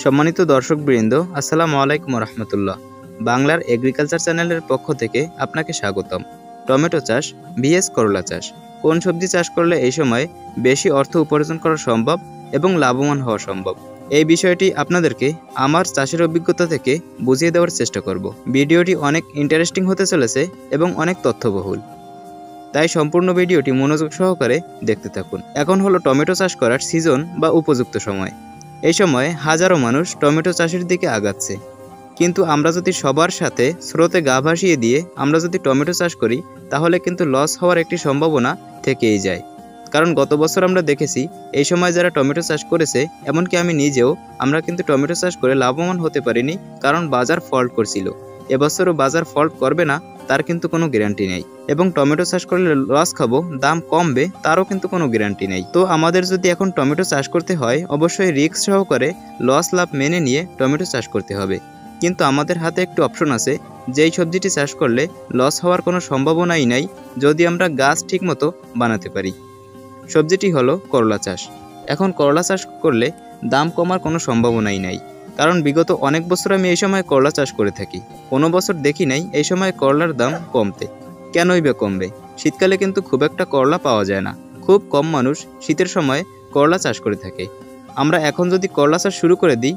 সম্মানিত দর্শকবৃন্দ, আসসালামু আলাইকুম রহমতুল্লাহ। বাংলার এগ্রিকালচার চ্যানেলের পক্ষ থেকে আপনাকে স্বাগতম। টমেটো চাষ ভিএস করলা চাষ, কোন সবজি চাষ করলে এই সময় বেশি অর্থ উপার্জন করা সম্ভব এবং লাভবান হওয়া সম্ভব, এই বিষয়টি আপনাদেরকে আমার চাষের অভিজ্ঞতা থেকে বুঝিয়ে দেওয়ার চেষ্টা করব। ভিডিওটি অনেক ইন্টারেস্টিং হতে চলেছে এবং অনেক তথ্যবহুল, তাই সম্পূর্ণ ভিডিওটি মনোযোগ সহকারে দেখতে থাকুন। এখন হলো টমেটো চাষ করার সিজন বা উপযুক্ত সময়। এই সময়ে হাজারো মানুষ টমেটো চাষের দিকে আগাচ্ছে, কিন্তু আমরা যদি সবার সাথে স্রোতে গা ভাসিয়ে দিয়ে আমরা যদি টমেটো চাষ করি, তাহলে কিন্তু লস হওয়ার একটি সম্ভাবনা থেকেই যায়। কারণ গত বছর আমরা দেখেছি এই সময় যারা টমেটো চাষ করেছে, এমনকি আমি নিজেও, আমরা কিন্তু টমেটো চাষ করে লাভবান হতে পারিনি, কারণ বাজার ফল্ট করছিল। এবছরও বাজার ফল্ট করবে না তার কিন্তু কোনো গ্যারান্টি নেই, এবং টমেটো চাষ করলে লস খাবো, দাম কমবে, তারও কিন্তু কোনো গ্যারান্টি নেই। তো আমাদের যদি এখন টমেটো চাষ করতে হয়, অবশ্যই রিস্ক সহকারে লস লাভ মেনে নিয়ে টমেটো চাষ করতে হবে। কিন্তু আমাদের হাতে একটু অপশন আছে, যেই সবজিটি চাষ করলে লস হওয়ার কোনো সম্ভাবনাই নাই যদি আমরা গাছ ঠিকমতো বানাতে পারি। সবজিটি হলো করলা চাষ। এখন করলা চাষ করলে দাম কমার কোনো সম্ভাবনাই নাই, কারণ বিগত অনেক বছর আমি এই সময় করলা চাষ করে থাকি, কোনো বছর দেখি নাই এই সময় করলার দাম কমতে। কেনই বা কমবে? শীতকালে কিন্তু খুব একটা করলা পাওয়া যায় না, খুব কম মানুষ শীতের সময় করলা চাষ করে থাকে। আমরা এখন যদি করলা চাষ শুরু করে দিই,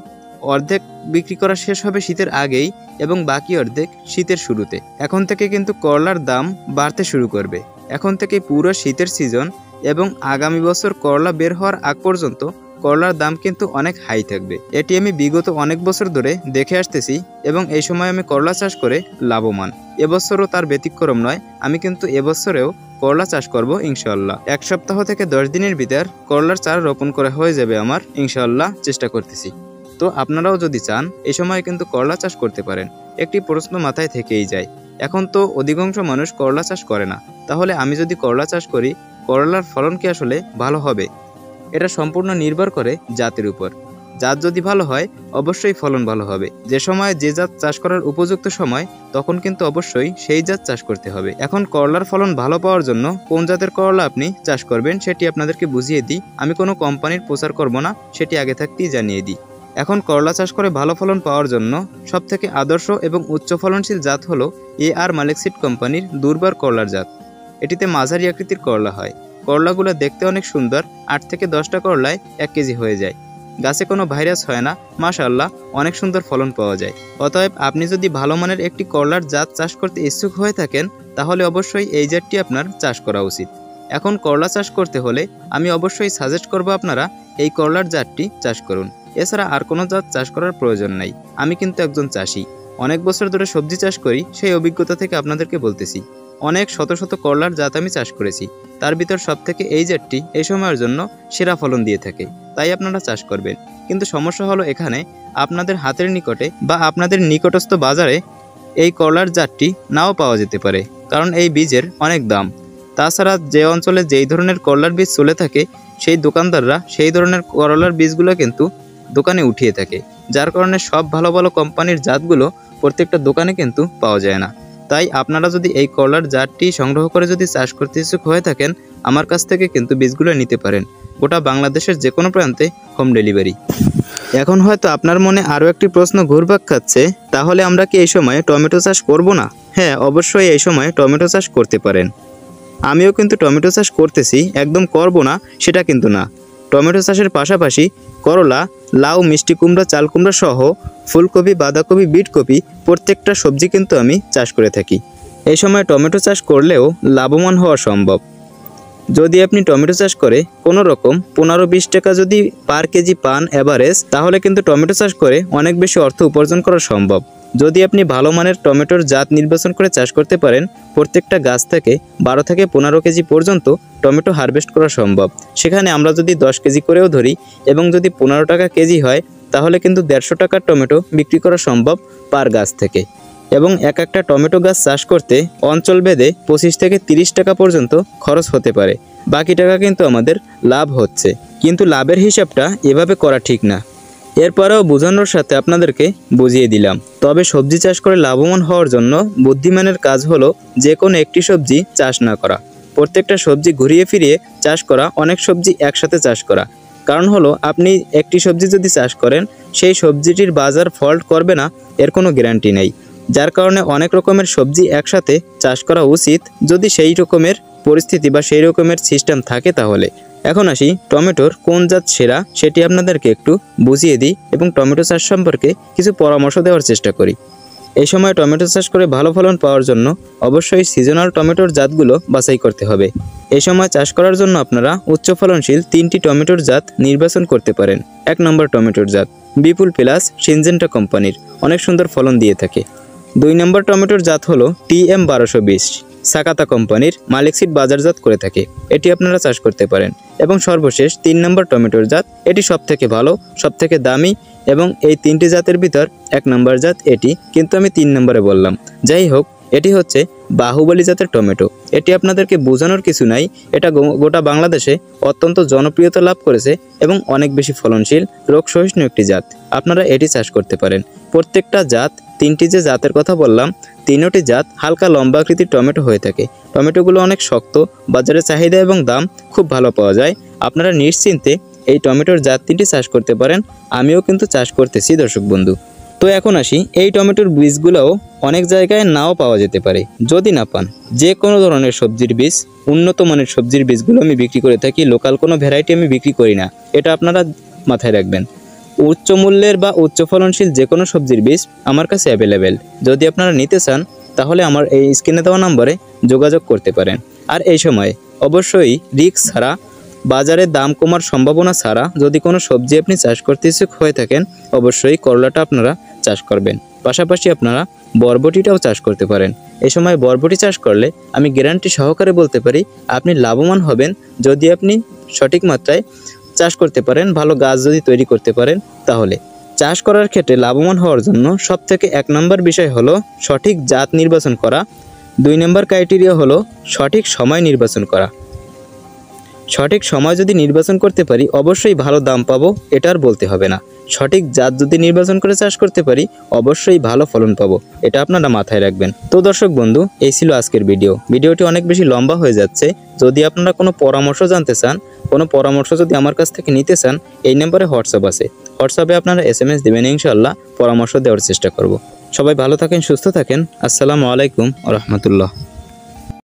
অর্ধেক বিক্রি করা শেষ হবে শীতের আগেই এবং বাকি অর্ধেক শীতের শুরুতে। এখন থেকে কিন্তু করলার দাম বাড়তে শুরু করবে। এখন থেকে পুরো শীতের সিজন এবং আগামী বছর করলা বের হওয়ার আগ পর্যন্ত করলার দাম কিন্তু অনেক হাই থাকবে। এটি আমি বিগত অনেক বছর ধরে দেখে আসতেছি এবং এই সময় আমি করলা চাষ করে লাভবান। এবছরও তার ব্যতিক্রম নয়, আমি কিন্তু এবছরেও করলা চাষ করব ইনশাআল্লাহ। 1 সপ্তাহ থেকে 10 দিনের ভিতর করলার চারা রোপণ করা হয়ে যাবে আমার, ইনশাআল্লাহ চেষ্টা করতেছি। তো আপনারাও যদি চান এই সময় কিন্তু করলা চাষ করতে পারেন। একটি প্রশ্ন মাথায় থেকেই যায়, এখন তো অধিকাংশ মানুষ করলা চাষ করে না, তাহলে আমি যদি করলা চাষ করি, করলার ফলন কি আসলে ভালো হবে? এটা সম্পূর্ণ নির্ভর করে জাতের উপর। জাত যদি ভালো হয়, অবশ্যই ফলন ভালো হবে। যে সময় যে জাত চাষ করার উপযুক্ত সময়, তখন কিন্তু অবশ্যই সেই জাত চাষ করতে হবে। এখন করলার ফলন ভালো পাওয়ার জন্য কোন জাতের করলা আপনি চাষ করবেন সেটি আপনাদেরকে বুঝিয়ে দিই। আমি কোনো কোম্পানির প্রচার করব না, সেটি আগে থাকতেই জানিয়ে দিই। এখন করলা চাষ করে ভালো ফলন পাওয়ার জন্য সবথেকে আদর্শ এবং উচ্চ ফলনশীল জাত হলো AR মালিক সিড কোম্পানির দুর্বার করলার জাত। এটিতে মাঝারি আকৃতির করলা হয়। করলাগুলো দেখতে অনেক সুন্দর, 8 থেকে 10টা করলায় 1 কেজি হয়ে যায়। গাছে কোনো ভাইরাস হয় না, মাশাআল্লাহ অনেক সুন্দর ফলন পাওয়া যায়। অতএব আপনি যদি ভালো মানের একটি করলার জাত চাষ করতে ইচ্ছুক হয়ে থাকেন, তাহলে অবশ্যই এই জাতটি আপনার চাষ করা উচিত। এখন করলা চাষ করতে হলে আমি অবশ্যই সাজেস্ট করব আপনারা এই করলার জাতটি চাষ করুন। এছাড়া আর কোনো জাত চাষ করার প্রয়োজন নাই। আমি কিন্তু একজন চাষি, অনেক বছর ধরে সবজি চাষ করি, সেই অভিজ্ঞতা থেকে আপনাদেরকে বলতেছি। অনেক শত শত করলার জাত আমি চাষ করেছি, তার ভিতর সবথেকে এই জাতটি এই সময়ের জন্য সেরা ফলন দিয়ে থাকে, তাই আপনারা চাষ করবেন। কিন্তু সমস্যা হলো এখানে, আপনাদের হাতের নিকটে বা আপনাদের নিকটস্থ বাজারে এই করলার জাতটি নাও পাওয়া যেতে পারে, কারণ এই বীজের অনেক দাম। তাছাড়া যে অঞ্চলে যেই ধরনের করলার বীজ চলে থাকে, সেই দোকানদাররা সেই ধরনের করলার বীজগুলো কিন্তু দোকানে উঠিয়ে থাকে, যার কারণে সব ভালো ভালো কোম্পানির জাতগুলো প্রত্যেকটা দোকানে কিন্তু পাওয়া যায় না। তাই আপনারা যদি এই করলার জাতটি সংগ্রহ করে যদি চাষ করতে ইচ্ছুক হয়ে থাকেন, আমার কাছ থেকে কিন্তু বীজগুলো নিতে পারেন। গোটা বাংলাদেশের যে কোনো প্রান্তে হোম ডেলিভারি। এখন হয়তো আপনার মনে আরও একটি প্রশ্ন ঘুরপাক খাচ্ছে, তাহলে আমরা কি এই সময় টমেটো চাষ করব না? হ্যাঁ, অবশ্যই এই সময় টমেটো চাষ করতে পারেন। আমিও কিন্তু টমেটো চাষ করতেছি, একদম করব না সেটা কিন্তু না। টমেটো চাষের পাশাপাশি করলা, লাউ, মিষ্টি কুমড়া, চাল কুমড়া সহ ফুলকপি, বাঁধাকপি, বিটকপি প্রত্যেকটা সবজি কিন্তু আমি চাষ করে থাকি। এই সময় টমেটো চাষ করলেও লাভবান হওয়া সম্ভব। যদি আপনি টমেটো চাষ করে কোনো রকম 15-20 টাকা যদি পার কেজি পান এভারেজ, তাহলে কিন্তু টমেটো চাষ করে অনেক বেশি অর্থ উপার্জন করা সম্ভব। যদি আপনি ভালো মানের টমেটোর জাত নির্বাচন করে চাষ করতে পারেন, প্রত্যেকটা গাছ থেকে 12 থেকে 15 কেজি পর্যন্ত টমেটো হারভেস্ট করা সম্ভব। সেখানে আমরা যদি 10 কেজি করেও ধরি এবং যদি 15 টাকা কেজি হয়, তাহলে কিন্তু 150 টাকার টমেটো বিক্রি করা সম্ভব পার গাছ থেকে। এবং একটা টমেটো গাছ চাষ করতে অঞ্চল ভেদে 25 থেকে 30 টাকা পর্যন্ত খরচ হতে পারে। বাকি টাকা কিন্তু আমাদের লাভ হচ্ছে, কিন্তু লাভের হিসাবটা এভাবে করা ঠিক না। এরপরেও বোঝানোর সাথে আপনাদেরকে বুঝিয়ে দিলাম। তবে সবজি চাষ করে লাভবান হওয়ার জন্য বুদ্ধিমানের কাজ হলো যে কোনো একটি সবজি চাষ না করা, প্রত্যেকটা সবজি ঘুরিয়ে ফিরিয়ে চাষ করা, অনেক সবজি একসাথে চাষ করা। কারণ হলো আপনি একটি সবজি যদি চাষ করেন সেই সবজিটির বাজার ফল্ট করবে না এর কোনো গ্যারান্টি নেই, যার কারণে অনেক রকমের সবজি একসাথে চাষ করা উচিত যদি সেই রকমের পরিস্থিতি বা সেই রকমের সিস্টেম থাকে তাহলে। এখন আসি টমেটোর কোন জাত সেরা সেটি আপনাদেরকে একটু বুঝিয়ে দিই এবং টমেটো চাষ সম্পর্কে কিছু পরামর্শ দেওয়ার চেষ্টা করি। এই সময় টমেটো চাষ করে ভালো ফলন পাওয়ার জন্য অবশ্যই সিজনাল টমেটোর জাতগুলো বাছাই করতে হবে। এই সময় চাষ করার জন্য আপনারা উচ্চ ফলনশীল 3টি টমেটোর জাত নির্বাচন করতে পারেন। 1 নম্বর টমেটোর জাত বিপুল প্লাস সিনজেন্টা কোম্পানির, অনেক সুন্দর ফলন দিয়ে থাকে। 2 নম্বর টমেটোর জাত হলো TM 1220 সাকাতা কোম্পানির, মালিক সিড বাজারজাত করে থাকে, এটি আপনারা চাষ করতে পারেন। এবং সর্বশেষ 3 নম্বর টমেটোর জাত, এটি সবথেকে ভালো, সবথেকে দামি এবং এই 3টি জাতের ভিতর 1 নম্বর জাত এটি, কিন্তু আমি 3 নম্বরে বললাম। যাই হোক, এটি হচ্ছে বাহুবলী জাতের টমেটো। এটি আপনাদেরকে বোঝানোর কিছু নাই, এটা গোটা বাংলাদেশে অত্যন্ত জনপ্রিয়তা লাভ করেছে এবং অনেক বেশি ফলনশীল, রোগ সহিষ্ণু একটি জাত। আপনারা এটি চাষ করতে পারেন। প্রত্যেকটা জাত, 3টি যে জাতের কথা বললাম, 3টি জাত হালকা লম্বা আকৃতির টমেটো হয়ে থাকে। টমেটোগুলো অনেক শক্ত, বাজারে চাহিদা এবং দাম খুব ভালো পাওয়া যায়। আপনারা নিশ্চিন্তে এই টমেটোর জাত 3টি চাষ করতে পারেন। আমিও কিন্তু চাষ করতেছি দর্শক বন্ধু। তো এখন আসি, এই টমেটোর বীজগুলোও অনেক জায়গায় নাও পাওয়া যেতে পারে। যদি না পান, যে কোনো ধরনের সবজির বীজ, উন্নত মানের সবজির বীজগুলো আমি বিক্রি করে থাকি, লোকাল কোনো ভ্যারাইটি আমি বিক্রি করি না, এটা আপনারা মাথায় রাখবেন। উচ্চ মূল্যের বা উচ্চ ফলনশীল যে কোনো সবজির বীজ আমার কাছে অ্যাভেলেবেল। যদি আপনারা নিতে চান তাহলে আমার এই স্ক্রিনে দেওয়া নম্বরে যোগাযোগ করতে পারেন। আর এই সময় অবশ্যই রিস্ক ছাড়া, বাজারে দাম কমার সম্ভাবনা ছাড়া যদি কোনো সবজি আপনি চাষ করতে ইচ্ছুক হয়ে থাকেন, অবশ্যই করলাটা আপনারা চাষ করবেন। পাশাপাশি আপনারা বরবটিটাও চাষ করতে পারেন। এই সময় বরবটি চাষ করলে আমি গ্যারান্টি সহকারে বলতে পারি আপনি লাভবান হবেন যদি আপনি সঠিক মাত্রায় চাষ করতে পারেন, ভালো গাছ যদি তৈরি করতে পারেন। তাহলে চাষ করার ক্ষেত্রে লাভবান হওয়ার জন্য সবথেকে 1 নম্বর বিষয় হলো সঠিক জাত নির্বাচন করা। 2 নম্বর ক্রাইটেরিয়া হলো সঠিক সময় নির্বাচন করা। সঠিক সময় যদি নির্বাচন করতে পারি অবশ্যই ভালো দাম পাবো, এটা আর বলতে হবে না। সঠিক জাত যদি নির্বাচন করে চাষ করতে পারি অবশ্যই ভালো ফলন পাবো, এটা আপনারা মাথায় রাখবেন। তো দর্শক বন্ধু, এই ছিল আজকের ভিডিওটি অনেক বেশি লম্বা হয়ে যাচ্ছে। যদি আপনারা কোনো পরামর্শ জানতে চান, কোনো পরামর্শ যদি আমার কাছ থেকে নিতে চান, এই নম্বরে হোয়াটসঅ্যাপ আছে, হোয়াটসঅ্যাপে আপনারা SMS দেবেন, ইনশাআল্লাহ পরামর্শ দেওয়ার চেষ্টা করব। সবাই ভালো থাকেন, সুস্থ থাকেন। আসসালামু আলাইকুম ওয়া রাহমাতুল্লাহ।